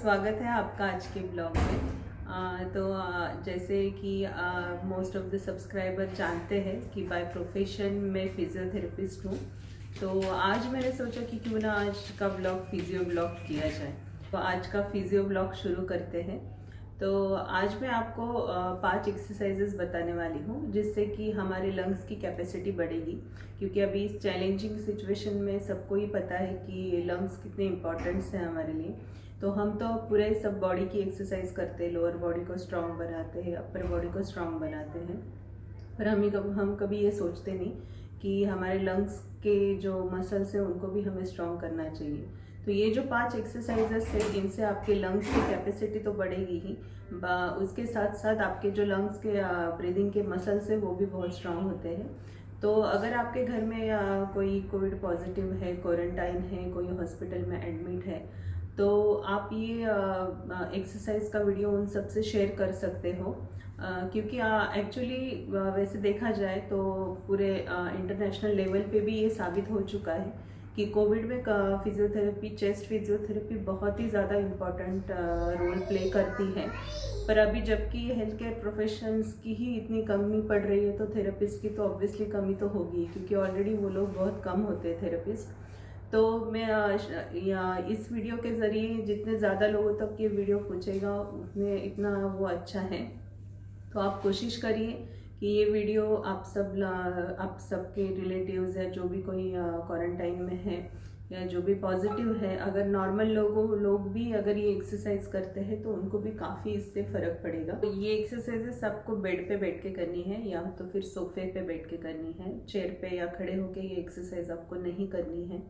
स्वागत है आपका आज के ब्लॉग में। जैसे कि मोस्ट ऑफ द सब्सक्राइबर जानते हैं कि बाय प्रोफेशन मैं फिजियोथेरेपिस्ट हूँ। तो आज मैंने सोचा कि क्यों ना आज का ब्लॉग फिजियो ब्लॉग किया जाए। तो आज का फिजियो ब्लॉग शुरू करते हैं। तो आज मैं आपको 5 एक्सरसाइजेस बताने वाली हूँ जिससे कि हमारे लंग्स की कैपेसिटी बढ़ेगी, क्योंकि अभी इस चैलेंजिंग सिचुएशन में सबको ही पता है कि लंग्स कितने इम्पोर्टेंट्स हैं हमारे लिए। तो हम तो पूरे सब बॉडी की एक्सरसाइज करते हैं, लोअर बॉडी को स्ट्रांग बनाते हैं, अपर बॉडी को स्ट्रांग बनाते हैं, पर हम कभी ये सोचते नहीं कि हमारे लंग्स के जो मसल्स हैं उनको भी हमें स्ट्रांग करना चाहिए। तो ये जो 5 एक्सरसाइजेस है इनसे आपके लंग्स की कैपेसिटी तो बढ़ेगी ही, उसके साथ साथ आपके जो लंग्स के ब्रीदिंग के मसल्स है वो भी बहुत स्ट्रांग होते हैं। तो अगर आपके घर में कोई कोविड पॉजिटिव है, क्वारंटाइन है, कोई हॉस्पिटल में एडमिट है, तो आप ये एक्सरसाइज का वीडियो उन सब से शेयर कर सकते हो, क्योंकि एक्चुअली वैसे देखा जाए तो पूरे इंटरनेशनल लेवल पे भी ये साबित हो चुका है कि कोविड में फिजियोथेरेपी, चेस्ट फिजियोथेरेपी बहुत ही ज़्यादा इम्पॉर्टेंट रोल प्ले करती है। पर अभी जबकि हेल्थ केयर प्रोफेशनल्स की ही इतनी कमी पड़ रही है तो थेरेपिस्ट की तो ऑब्वियसली कमी तो होगी, क्योंकि ऑलरेडी वो लोग बहुत कम होते हैं थेरेपिस्ट। तो मैं इस वीडियो के ज़रिए जितने ज़्यादा लोगों तक ये वीडियो पहुँचेगा उतने इतना वो अच्छा है। तो आप कोशिश करिए कि ये वीडियो आप सबके रिलेटिव्स या जो भी कोई क्वारंटाइन में है या जो भी पॉजिटिव है, अगर नॉर्मल लोग भी अगर ये एक्सरसाइज करते हैं तो उनको भी काफ़ी इससे फ़र्क पड़ेगा। तो ये एक्सरसाइजेस आपको बेड पे बैठ के करनी है या तो फिर सोफे पे बैठ के करनी है, चेयर पे या खड़े होके ये एक्सरसाइज आपको नहीं करनी है।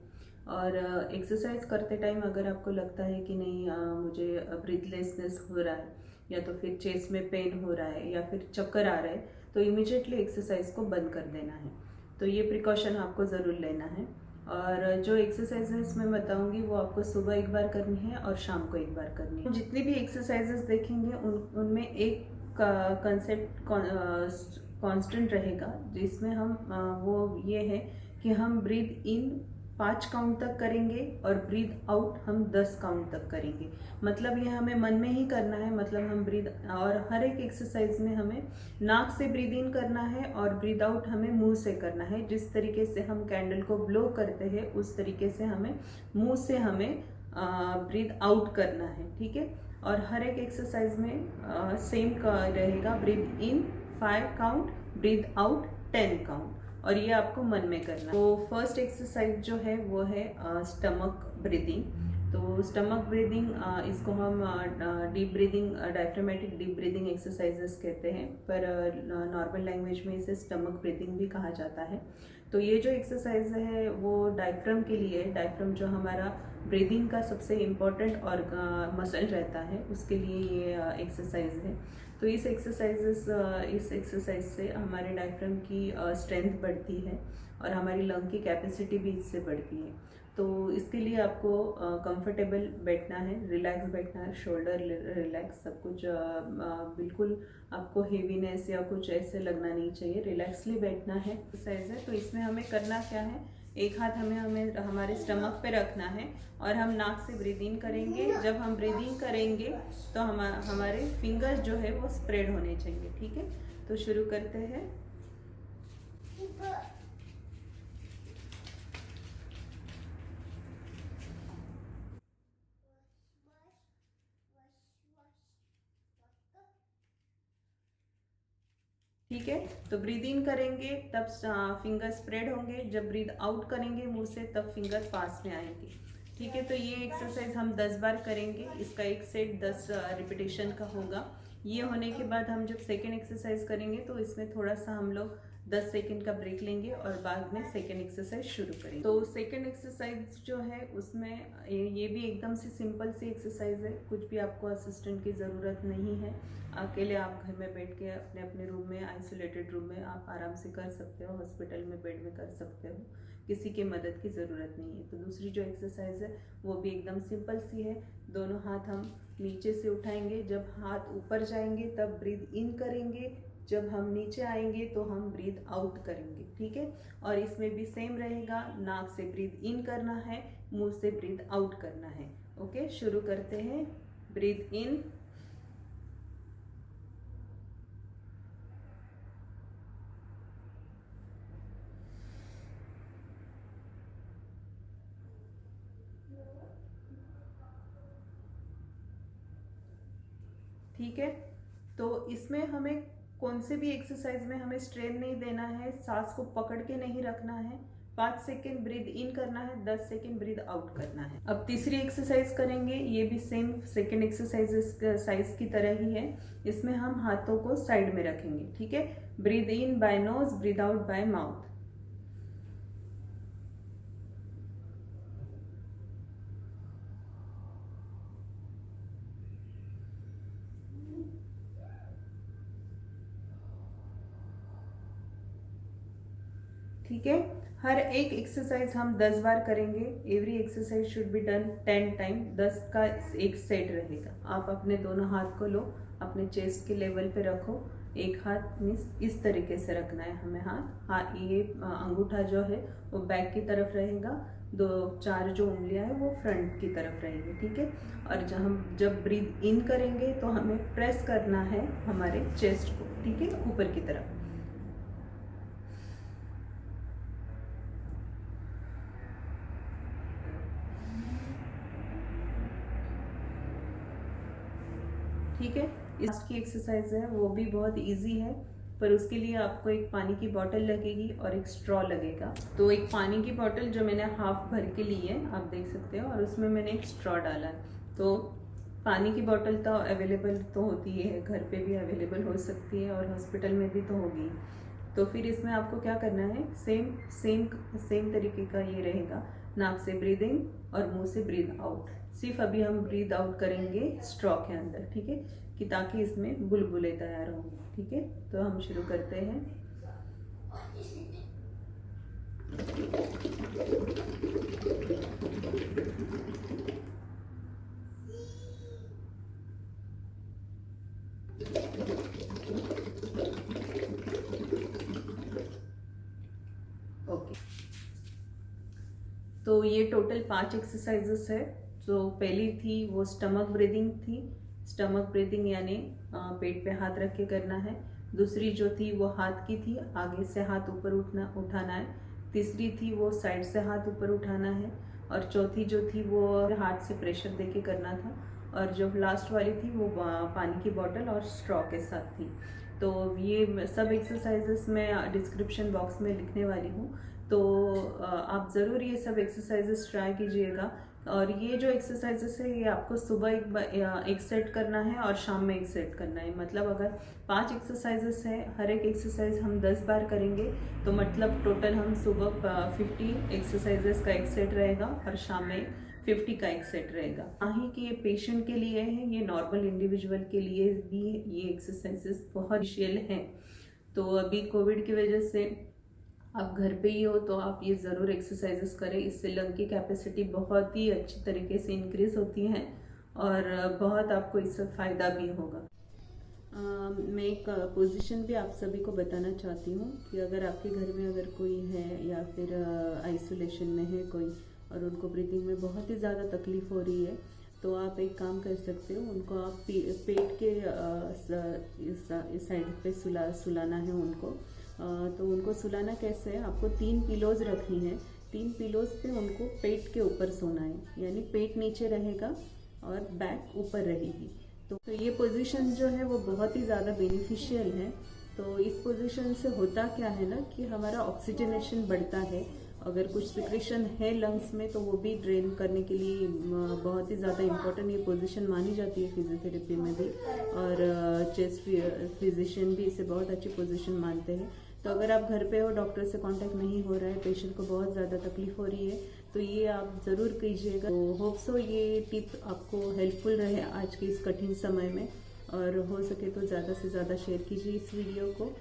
और एक्सरसाइज करते टाइम अगर आपको लगता है कि नहीं मुझे ब्रीथलेसनेस हो रहा है या तो फिर चेस्ट में पेन हो रहा है या फिर चक्कर आ रहा है, तो इमीडिएटली एक्सरसाइज को बंद कर देना है। तो ये प्रिकॉशन आपको ज़रूर लेना है। और जो एक्सरसाइजेस मैं बताऊंगी वो आपको सुबह एक बार करनी है और शाम को एक बार करनी है। जितनी भी एक्सरसाइजेस देखेंगे उनमें एक कंसेप्ट कांस्टेंट रहेगा, जिसमें हम वो ये है कि हम ब्रीथ इन 5 काउंट तक करेंगे और ब्रीथ आउट हम 10 काउंट तक करेंगे। मतलब ये हमें मन में ही करना है, मतलब हम और हर एक एक्सरसाइज में हमें नाक से ब्रीद इन करना है और ब्रीद आउट हमें मुंह से करना है। जिस तरीके से हम कैंडल को ब्लो करते हैं उस तरीके से हमें मुंह से हमें ब्रीद आउट करना है, ठीक है। और हर एक एक्सरसाइज में सेम रहेगा, breathe in 5 count, breathe out 10 count, और ये आपको मन में करना है। तो फर्स्ट एक्सरसाइज जो है वो है स्टमक ब्रीदिंग। तो स्टमक ब्रीदिंग इसको हम deep breathing, diaphragmatic deep breathing exercises कहते हैं, पर नॉर्मल लैंग्वेज में इसे स्टमक ब्रीदिंग भी कहा जाता है। तो ये जो एक्सरसाइज है वो डायफ्राम के लिए है। डायफ्राम जो हमारा ब्रीदिंग का सबसे इम्पोर्टेंट और मसल रहता है, उसके लिए ये एक्सरसाइज है। तो इस एक्सरसाइज से हमारे डायफ्राम की स्ट्रेंथ बढ़ती है और हमारी लंग की कैपेसिटी भी इससे बढ़ती है। तो इसके लिए आपको कंफर्टेबल बैठना है, रिलैक्स बैठना है, शोल्डर रिलैक्स, सब कुछ बिल्कुल आपको हेवीनेस या कुछ ऐसे लगना नहीं चाहिए, रिलैक्सली बैठना है। एक्सरसाइज है तो इसमें हमें करना क्या है, एक हाथ हमें हमारे स्टमक पे रखना है और हम नाक से ब्रीद इन करेंगे। जब हम ब्रीद इन करेंगे तो हमारे फिंगर्स जो है वो स्प्रेड होने चाहिए, ठीक है। तो शुरू करते हैं। ठीक है, तो ब्रीद इन करेंगे तब फिंगर स्प्रेड होंगे, जब ब्रीद आउट करेंगे मुंह से तब फिंगर पास में आएंगे, ठीक है। तो ये एक्सरसाइज हम 10 बार करेंगे, इसका एक सेट 10 रिपीटेशन का होगा। ये होने के बाद हम जब सेकेंड एक्सरसाइज करेंगे तो इसमें थोड़ा सा हम लोग 10 सेकेंड का ब्रेक लेंगे और बाद में सेकेंड एक्सरसाइज शुरू करेंगे। तो सेकेंड एक्सरसाइज जो है उसमें ये भी एकदम से सिंपल सी एक्सरसाइज है, कुछ भी आपको असिस्टेंट की ज़रूरत नहीं है। अकेले आप घर में बैठ के अपने अपने रूम में, आइसोलेटेड रूम में आप आराम से कर सकते हो, हॉस्पिटल में बेड में कर सकते हो, किसी के मदद की ज़रूरत नहीं है। तो दूसरी जो एक्सरसाइज है वो भी एकदम सिंपल सी है। दोनों हाथ हम नीचे से उठाएंगे, जब हाथ ऊपर जाएंगे तब ब्रीद इन करेंगे, जब हम नीचे आएंगे तो हम ब्रीद आउट करेंगे, ठीक है। और इसमें भी सेम रहेगा, नाक से ब्रीद इन करना है, मुंह से ब्रीद आउट करना है। ओके, शुरू करते हैं। ब्रीथ इन, ठीक है। तो इसमें हमें कौन से भी एक्सरसाइज में हमें स्ट्रेन नहीं देना है, सांस को पकड़ के नहीं रखना है। 5 सेकेंड ब्रीद इन करना है, 10 सेकेंड ब्रीद आउट करना है। अब तीसरी एक्सरसाइज करेंगे, ये भी सेम सेकेंड एक्सरसाइज की तरह ही है। इसमें हम हाथों को साइड में रखेंगे, ठीक है। Breathe in by nose, breathe out by mouth. ठीक है। हर एक एक्सरसाइज हम 10 बार करेंगे। Every exercise should be done 10 time. 10 का एक सेट रहेगा। आप अपने दोनों हाथ को लो, अपने चेस्ट के लेवल पे रखो। एक हाथ मीन्स इस तरीके से रखना है हमें हाथ। ये अंगूठा जो है वो बैक की तरफ रहेगा, 4 जो उंगलियां है वो फ्रंट की तरफ रहेगी, ठीक है। और जब ब्रीथ इन करेंगे तो हमें प्रेस करना है हमारे चेस्ट को, ठीक है, ऊपर की तरफ। ठीक है। इसकी एक्सरसाइज है वो भी बहुत इजी है, पर उसके लिए आपको एक पानी की बोतल लगेगी और एक स्ट्रॉ लगेगा। तो एक पानी की बोतल जो मैंने हाफ भर के ली है, आप देख सकते हो, और उसमें मैंने एक स्ट्रॉ डाला है। तो पानी की बोतल तो अवेलेबल तो होती है, घर पे भी अवेलेबल हो सकती है और हॉस्पिटल में भी तो होगी। तो फिर इसमें आपको क्या करना है, सेम तरीके का ये रहेगा। नाक से ब्रीद इन और मुंह से ब्रीद आउट। सिर्फ अभी हम ब्रीद आउट करेंगे स्ट्रॉ के अंदर, ठीक है, कि ताकि इसमें बुलबुले तैयार हों, ठीक है। तो हम शुरू करते हैं। ओके, तो ये टोटल 5 एक्सरसाइजेस है। जो पहली थी वो स्टमक ब्रीदिंग थी। स्टमक ब्रीदिंग यानी पेट पे हाथ रख के करना है। दूसरी जो थी वो हाथ की थी, आगे से हाथ ऊपर उठाना है। तीसरी थी वो साइड से हाथ ऊपर उठाना है। और चौथी जो थी वो हाथ से प्रेशर दे के करना था। और जो लास्ट वाली थी वो पानी की बोतल और स्ट्रॉ के साथ थी। तो ये सब एक्सरसाइजेस मैं डिस्क्रिप्शन बॉक्स में लिखने वाली हूँ, तो आप ज़रूर ये सब एक्सरसाइजेस ट्राई कीजिएगा। और ये जो एक्सरसाइजेस है ये आपको सुबह एक सेट करना है और शाम में एक सेट करना है। मतलब अगर 5 एक्सरसाइजेस है, हर एक एक्सरसाइज हम 10 बार करेंगे, तो मतलब टोटल हम सुबह 50 एक्सरसाइजेस का एक सेट रहेगा और शाम में 50 का एक सेट रहेगा। ना ही कि ये पेशेंट के लिए है, ये नॉर्मल इंडिविजुअल के लिए भी ये एक्सरसाइजेस बहुत विशेष हैं। तो अभी कोविड की वजह से आप घर पे ही हो तो आप ये ज़रूर एक्सरसाइजेस करें। इससे लंग की कैपेसिटी बहुत ही अच्छी तरीके से इंक्रीज होती है और बहुत आपको इससे फ़ायदा भी होगा। मैं एक पोजीशन भी आप सभी को बताना चाहती हूँ कि अगर आपके घर में अगर कोई है या फिर आइसोलेशन में है कोई और उनको ब्रीथिंग में बहुत ही ज़्यादा तकलीफ़ हो रही है, तो आप एक काम कर सकते हो, उनको आप पेट के इस साइड पे सुलाना है उनको। तो उनको सुलाना कैसे है, आपको 3 पिलोज रखनी है। 3 पिलोज पे उनको पेट के ऊपर सोना है, यानी पेट नीचे रहेगा और बैक ऊपर रहेगी। तो ये पोजीशन जो है वो बहुत ही ज़्यादा बेनिफिशियल है। तो इस पोजीशन से होता क्या है ना कि हमारा ऑक्सीजनेशन बढ़ता है। अगर कुछ सिक्रेशन है लंग्स में तो वो भी ड्रेन करने के लिए बहुत ही ज़्यादा इम्पोर्टेंट ये पोजीशन मानी जाती है फिजियोथेरेपी में भी, और चेस्ट फिजिशियन भी इसे बहुत अच्छी पोजीशन मानते हैं। तो अगर आप घर पे हो, डॉक्टर से कांटेक्ट नहीं हो रहा है, पेशेंट को बहुत ज़्यादा तकलीफ हो रही है, तो ये आप ज़रूर कीजिएगा। तो होप सो ये टिप आपको हेल्पफुल रहे आज के इस कठिन समय में, और हो सके तो ज़्यादा से ज़्यादा शेयर कीजिए इस वीडियो को।